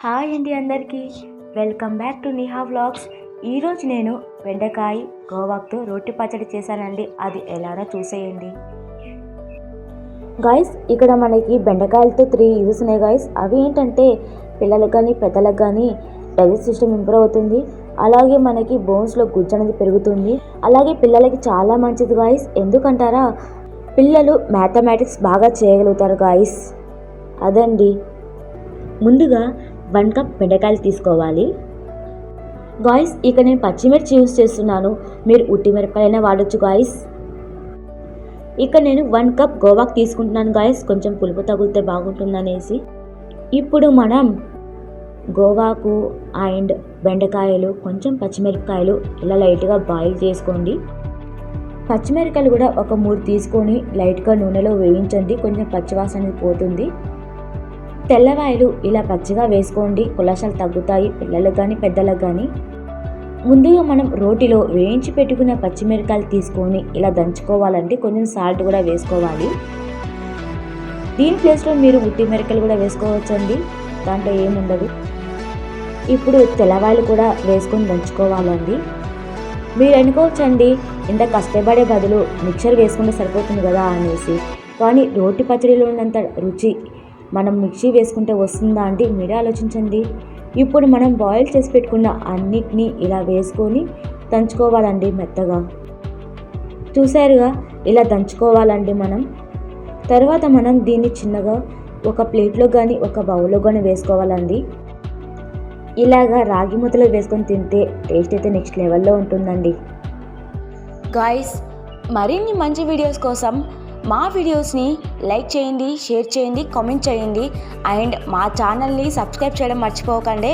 Hi అండి అందరికీ, welcome back to Niha vlogs. ఈరోజు నేను బెండకాయ గోవాక్తో రోటి పచ్చడి చేశానండి. అది ఎలానో చూసేయండి గాయస్. ఇక్కడ మనకి బెండకాయలతో 3 యూజెస్ ఉన్నాయి గాయస్. అవి ఏంటంటే పిల్లలకు కానీ పెద్దలకు కానీ డైజెస్ట్ సిస్టమ్ ఇంప్రూవ్ అవుతుంది. అలాగే మనకి బోన్స్లో గుజ్జు అనేది పెరుగుతుంది. అలాగే పిల్లలకి చాలా మంచిది గాయస్. ఎందుకంటారా, పిల్లలు మ్యాథమెటిక్స్ బాగా చేయగలుగుతారు గాయస్. అదండి. ముందుగా 1 కప్ బెండకాయలు తీసుకోవాలి గాయస్. ఇక నేను పచ్చిమిర్చి యూజ్ చేస్తున్నాను, మీరు ఉట్టి మిరపకాయలైనా వాడచ్చు గాయస్. ఇక నేను 1 కప్ గోవాకు తీసుకుంటున్నాను గాయస్, కొంచెం పులుపు తగిలితే బాగుంటుందనేసి. ఇప్పుడు మనం గోవాకు అండ్ బెండకాయలు, కొంచెం పచ్చిమిరపకాయలు ఇలా లైట్గా బాయిల్ చేసుకోండి. పచ్చిమిరపకాయలు కూడా ఒక 3 తీసుకొని లైట్గా నూనెలో వేయించండి, కొంచెం పచ్చివాసన అనేది పోతుంది. తెల్లవాయలు ఇలా పచ్చిగా వేసుకోండి, కొలెస్ట్రాల్ తగ్గుతాయి పిల్లలకు కానీ పెద్దలకు కానీ. ముందుగా మనం రోటిలో వేయించి పెట్టుకున్న పచ్చిమిరపకాయలు తీసుకొని ఇలా దంచుకోవాలంటే కొంచెం సాల్ట్ కూడా వేసుకోవాలి. దీని ప్లేస్లో మీరు ఉట్టి మిరపకాయలు కూడా వేసుకోవచ్చండి, దాంట్లో ఏముండదు. ఇప్పుడు తెల్లవాయలు కూడా వేసుకొని దంచుకోవాలండి. మీరు అనుకోవచ్చండి, ఇంత కష్టపడే బదులు మిక్చర్ వేసుకుంటే సరిపోతుంది కదా అనేసి, కానీ రోటి పచ్చడిలో ఉన్నంత రుచి మనం మిక్సీ వేసుకుంటే వస్తుందా అంటే మీరే ఆలోచించండి. ఇప్పుడు మనం బాయిల్ చేసి పెట్టుకున్న అన్నిటినీ ఇలా వేసుకొని దంచుకోవాలండి మెత్తగా. చూసారుగా, ఇలా దంచుకోవాలండి మనం. తర్వాత మనం దీన్ని చిన్నగా ఒక ప్లేట్లో కానీ ఒక బౌల్లో కానీ వేసుకోవాలండి. ఇలాగా రాగి ముద్దలో వేసుకొని తింటే టేస్ట్ అయితే నెక్స్ట్ లెవెల్లో ఉంటుందండి గాయస్. మరిన్ని మంచి వీడియోస్ కోసం మా వీడియోస్ని లైక్ చేయండి, షేర్ చేయండి, కామెంట్ చేయండి అండ్ మా ఛానల్ని సబ్స్క్రైబ్ చేయడం మర్చిపోకండి.